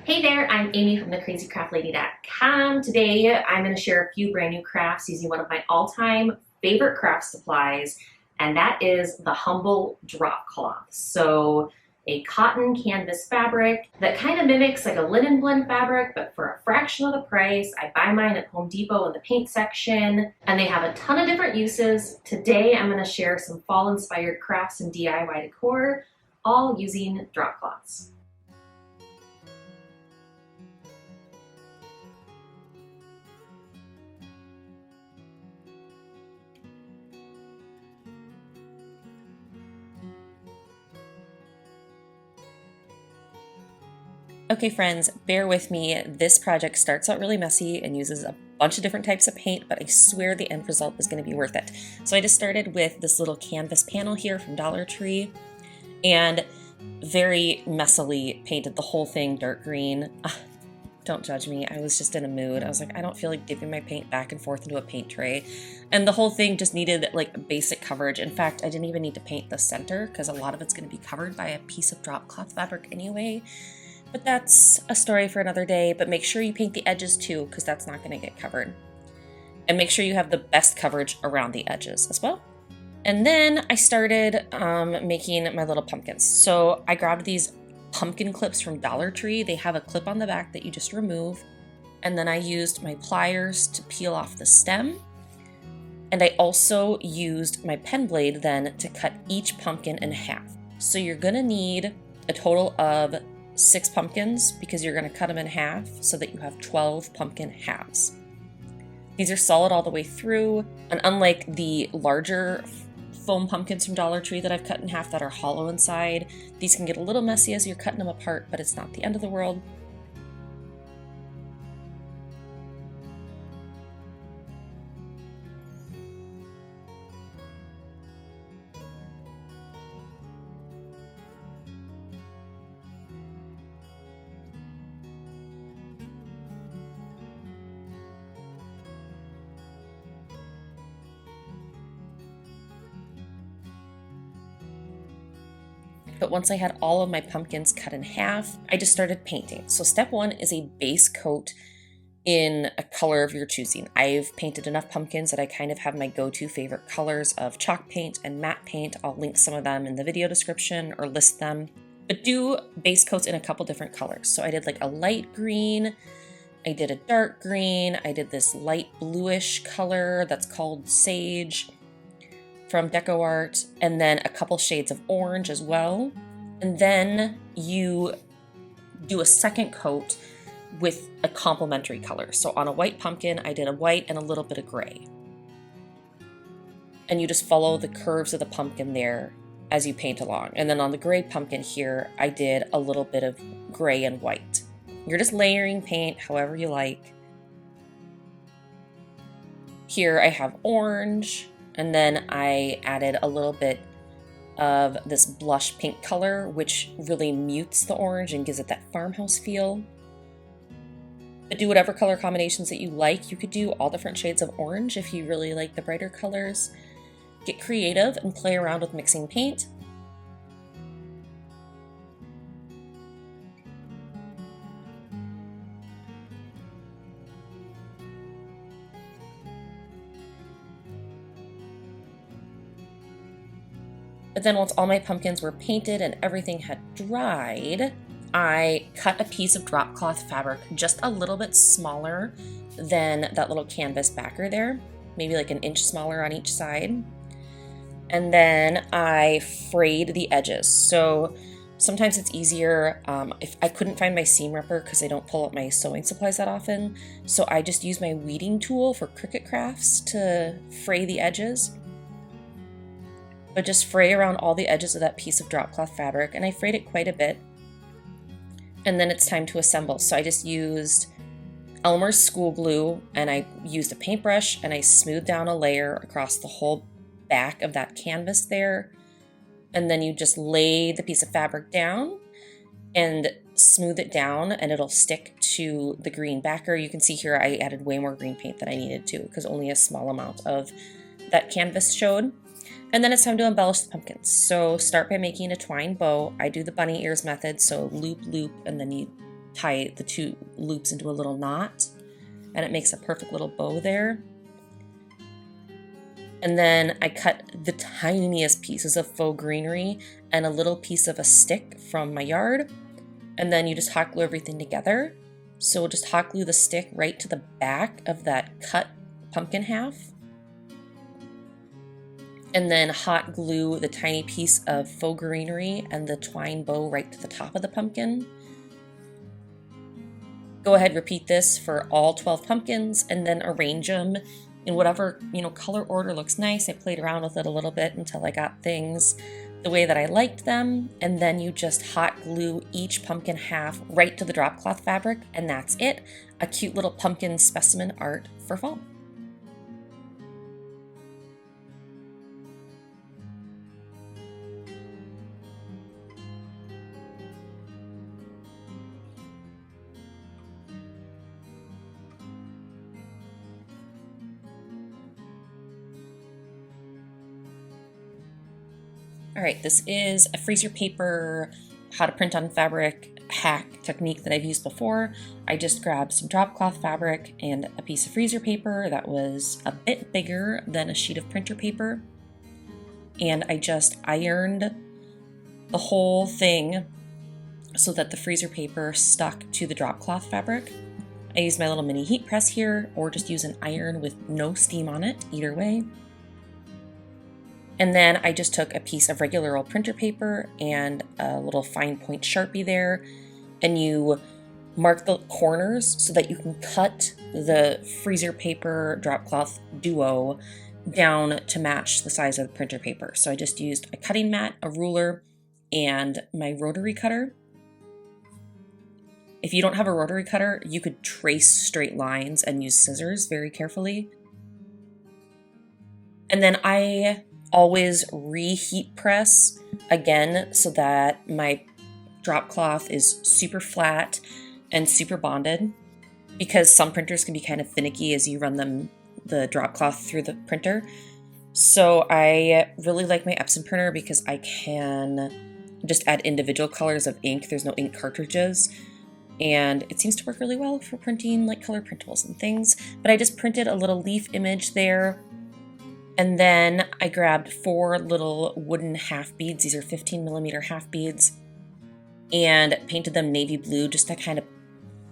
Hey there, I'm Amy from thecrazycraftlady.com. Today I'm going to share a few brand new crafts using one of my all-time favorite craft supplies, and that is the Humble Drop Cloth. So a cotton canvas fabric that kind of mimics like a linen blend fabric, but for a fraction of the price. I buy mine at Home Depot in the paint section, and they have a ton of different uses. Today I'm going to share some fall-inspired crafts and DIY decor, all using drop cloths. Okay friends, bear with me. This project starts out really messy and uses a bunch of different types of paint, but I swear the end result is going to be worth it. So I just started with this little canvas panel here from Dollar Tree and very messily painted the whole thing dark green. Don't judge me, I was just in a mood. I was like, I don't feel like dipping my paint back and forth into a paint tray. And the whole thing just needed like basic coverage. In fact, I didn't even need to paint the center because a lot of it's going to be covered by a piece of drop cloth fabric anyway. But that's a story for another day, but make sure you paint the edges too, because that's not going to get covered. And make sure you have the best coverage around the edges as well. And then I started making my little pumpkins. So I grabbed these pumpkin clips from Dollar Tree. They have a clip on the back that you just remove. And then I used my pliers to peel off the stem. And I also used my pen blade then to cut each pumpkin in half. So you're going to need a total of 6 pumpkins because you're going to cut them in half so that you have 12 pumpkin halves. These are solid all the way through, and unlike the larger foam pumpkins from Dollar Tree that I've cut in half that are hollow inside, these can get a little messy as you're cutting them apart, but it's not the end of the world. But once I had all of my pumpkins cut in half, I just started painting. So step 1 is a base coat in a color of your choosing. I've painted enough pumpkins that I kind of have my go-to favorite colors of chalk paint and matte paint. I'll link some of them in the video description or list them. But do base coats in a couple different colors. So I did like a light green, I did a dark green, I did this light bluish color that's called Sage from DecoArt, and then a couple shades of orange as well. And then you do a second coat with a complementary color. So on a white pumpkin, I did a white and a little bit of gray. And you just follow the curves of the pumpkin there as you paint along. And then on the gray pumpkin here, I did a little bit of gray and white. You're just layering paint however you like. Here I have orange, and then I added a little bit of this blush pink color, which really mutes the orange and gives it that farmhouse feel. But do whatever color combinations that you like. You could do all different shades of orange if you really like the brighter colors. Get creative and play around with mixing paint. But then once all my pumpkins were painted and everything had dried, I cut a piece of drop cloth fabric just a little bit smaller than that little canvas backer there, maybe like an inch smaller on each side. And then I frayed the edges. So sometimes it's easier if I couldn't find my seam ripper because I don't pull up my sewing supplies that often. So I just use my weeding tool for Cricut Crafts to fray the edges. But just fray around all the edges of that piece of drop cloth fabric, and I frayed it quite a bit. And then it's time to assemble. So I just used Elmer's school glue, and I used a paintbrush, and I smoothed down a layer across the whole back of that canvas there. And then you just lay the piece of fabric down and smooth it down, and it'll stick to the green backer. You can see here I added way more green paint than I needed to because only a small amount of that canvas showed. And then it's time to embellish the pumpkins. So start by making a twine bow. I do the bunny ears method, so loop, loop, and then you tie the two loops into a little knot, and it makes a perfect little bow there. And then I cut the tiniest pieces of faux greenery and a little piece of a stick from my yard. And then you just hot glue everything together. So we'll just hot glue the stick right to the back of that cut pumpkin half. And then hot glue the tiny piece of faux greenery and the twine bow right to the top of the pumpkin. Go ahead, repeat this for all 12 pumpkins and then arrange them in whatever, color order looks nice. I played around with it a little bit until I got things the way that I liked them. And then you just hot glue each pumpkin half right to the drop cloth fabric, and that's it. A cute little pumpkin specimen art for fall. All right, this is a freezer paper, how to print on fabric hack technique that I've used before. I just grabbed some drop cloth fabric and a piece of freezer paper that was a bit bigger than a sheet of printer paper. And I just ironed the whole thing so that the freezer paper stuck to the drop cloth fabric. I used my little mini heat press here, or just use an iron with no steam on it, either way. And then I just took a piece of regular old printer paper and a little fine point Sharpie there, and you mark the corners so that you can cut the freezer paper drop cloth duo down to match the size of the printer paper. So I just used a cutting mat, a ruler, and my rotary cutter. If you don't have a rotary cutter, you could trace straight lines and use scissors very carefully. And then I always reheat press again so that my drop cloth is super flat and super bonded, because some printers can be kind of finicky as you run the drop cloth through the printer. So I really like my Epson printer because I can just add individual colors of ink. There's no ink cartridges, and it seems to work really well for printing like color printables and things. But I just printed a little leaf image there. And then I grabbed 4 little wooden half beads. These are 15mm half beads, and painted them navy blue just to kind of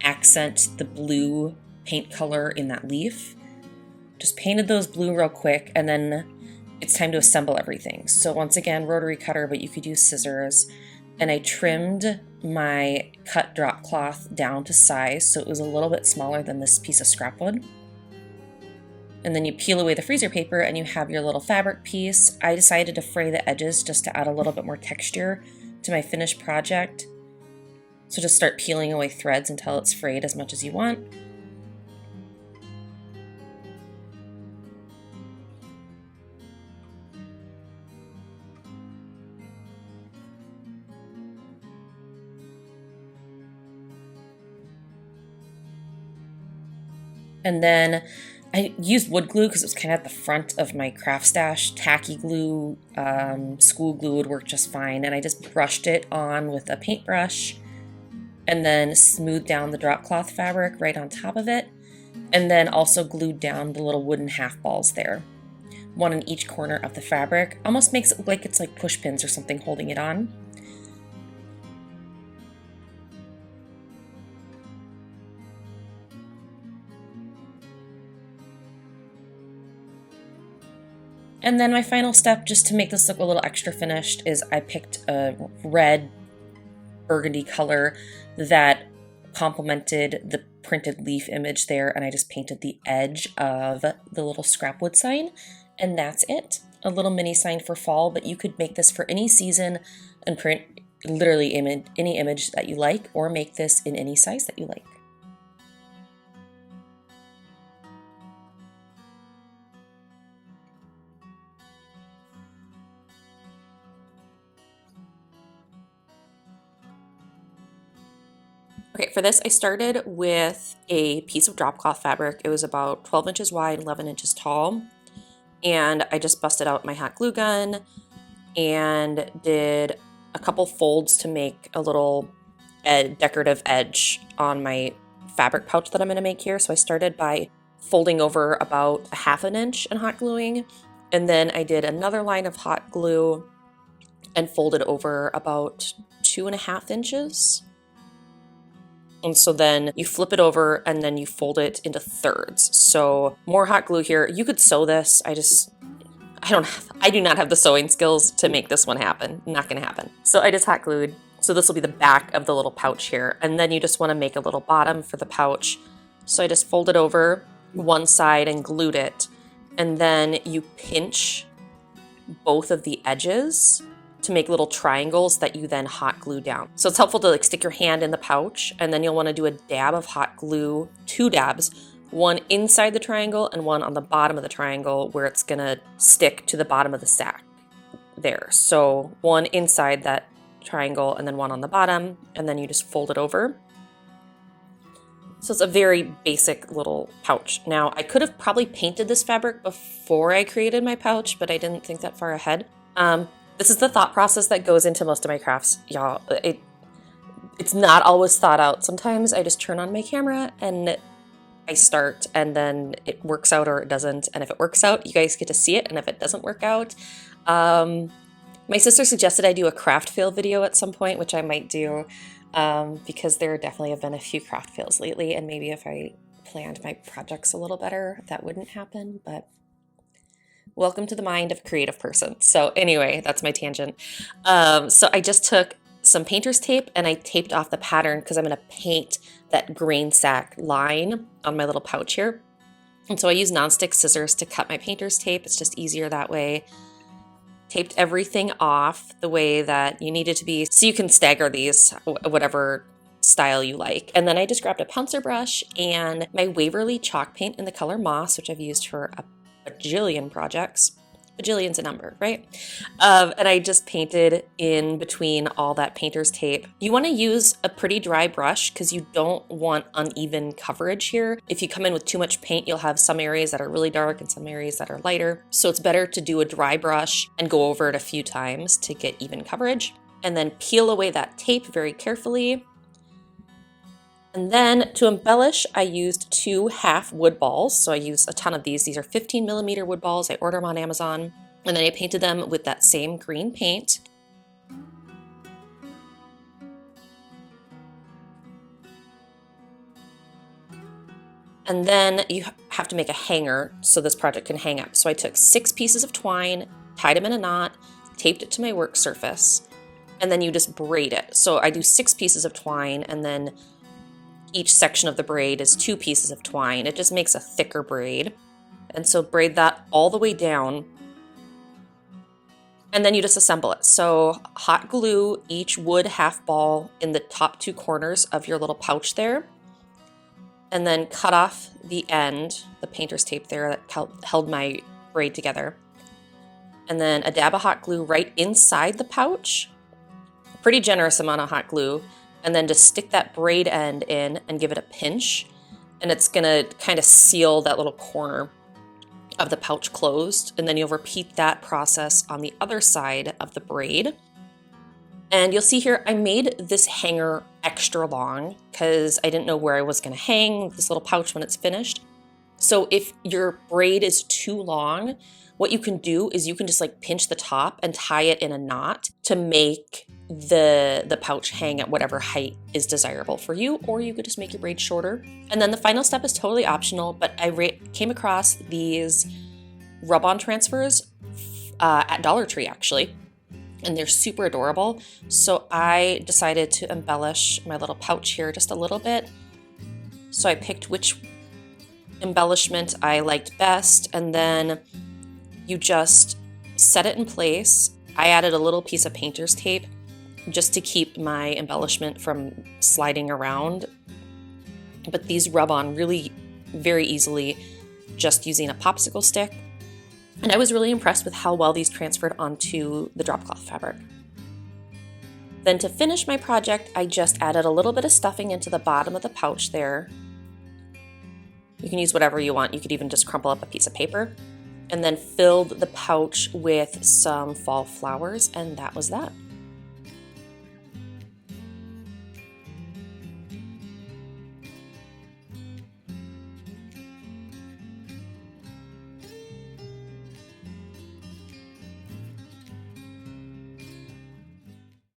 accent the blue paint color in that leaf. Just painted those blue real quick, and then it's time to assemble everything. So once again, rotary cutter, but you could use scissors. And I trimmed my cut drop cloth down to size, so it was a little bit smaller than this piece of scrap wood. And then you peel away the freezer paper and you have your little fabric piece. I decided to fray the edges just to add a little bit more texture to my finished project. So just start peeling away threads until it's frayed as much as you want. And then I used wood glue because it was kind of at the front of my craft stash. Tacky glue, school glue would work just fine. And I just brushed it on with a paintbrush and then smoothed down the drop cloth fabric right on top of it. And then also glued down the little wooden half balls there. One in each corner of the fabric. Almost makes it look like it's like push pins or something holding it on. And then my final step, just to make this look a little extra finished, is I picked a red burgundy color that complemented the printed leaf image there, and I just painted the edge of the little scrap wood sign, and that's it. A little mini sign for fall, but you could make this for any season and print literally any image that you like, or make this in any size that you like. Okay, for this I started with a piece of drop cloth fabric. It was about 12 inches wide, 11 inches tall. And I just busted out my hot glue gun and did a couple folds to make a little decorative edge on my fabric pouch that I'm going to make here. So I started by folding over about a ½ an inch and hot gluing, and then I did another line of hot glue and folded over about 2½ inches. And so then you flip it over and then you fold it into thirds. So more hot glue here. You could sew this. I do not have the sewing skills to make this one happen. Not gonna happen. So I just hot glued. So this will be the back of the little pouch here. And then you just wanna make a little bottom for the pouch. So I just folded over one side and glued it. And then you pinch both of the edges to make little triangles that you then hot glue down. So it's helpful to like stick your hand in the pouch, and then you'll want to do a dab of hot glue, 2 dabs, one inside the triangle and one on the bottom of the triangle where it's gonna stick to the bottom of the sack there. So one inside that triangle and then one on the bottom, and then you just fold it over. So it's a very basic little pouch. Now I could have probably painted this fabric before I created my pouch, but I didn't think that far ahead. This is the thought process that goes into most of my crafts, y'all. It's not always thought out. Sometimes I just turn on my camera and I start, and then it works out or it doesn't. And if it works out, you guys get to see it. And if it doesn't work out, my sister suggested I do a craft fail video at some point, which I might do, because there definitely have been a few craft fails lately. And maybe if I planned my projects a little better, that wouldn't happen. But welcome to the mind of a creative person. So anyway, that's my tangent. So I just took some painter's tape and I taped off the pattern because I'm going to paint that grain sack line on my little pouch here. And so I used nonstick scissors to cut my painter's tape. It's just easier that way. Taped everything off the way that you need it to be, so you can stagger these whatever style you like. And then I just grabbed a pouncer brush and my Waverly chalk paint in the color Moss, which I've used for a bajillion projects. Bajillion's a number, right? And I just painted in between all that painter's tape. You want to use a pretty dry brush because you don't want uneven coverage here. If you come in with too much paint, you'll have some areas that are really dark and some areas that are lighter. So it's better to do a dry brush and go over it a few times to get even coverage. And then peel away that tape very carefully. And then to embellish, I used 2 half wood balls. So I used a ton of these. These are 15mm wood balls. I order them on Amazon. And then I painted them with that same green paint. And then you have to make a hanger so this project can hang up. So I took 6 pieces of twine, tied them in a knot, taped it to my work surface, and then you just braid it. So I do 6 pieces of twine, and then each section of the braid is 2 pieces of twine. It just makes a thicker braid. And so braid that all the way down. And then you just assemble it. So hot glue each wood half ball in the top 2 corners of your little pouch there. And then cut off the end, the painter's tape there that held my braid together. And then a dab of hot glue right inside the pouch. Pretty generous amount of hot glue. And then just stick that braid end in and give it a pinch. And it's gonna kind of seal that little corner of the pouch closed. And then you'll repeat that process on the other side of the braid. And you'll see here, I made this hanger extra long because I didn't know where I was gonna hang this little pouch when it's finished. So if your braid is too long, what you can do is you can just like pinch the top and tie it in a knot to make the pouch hang at whatever height is desirable for you, or you could just make your braid shorter. And then the final step is totally optional, but I came across these rub-on transfers at Dollar Tree actually, and they're super adorable. So I decided to embellish my little pouch here just a little bit. So I picked which embellishment I liked best, and then you just set it in place. I added a little piece of painter's tape just to keep my embellishment from sliding around. But these rub on really very easily just using a popsicle stick. And I was really impressed with how well these transferred onto the drop cloth fabric. Then to finish my project, I just added a little bit of stuffing into the bottom of the pouch there. You can use whatever you want. You could even just crumple up a piece of paper. And then filled the pouch with some fall flowers, and that was that.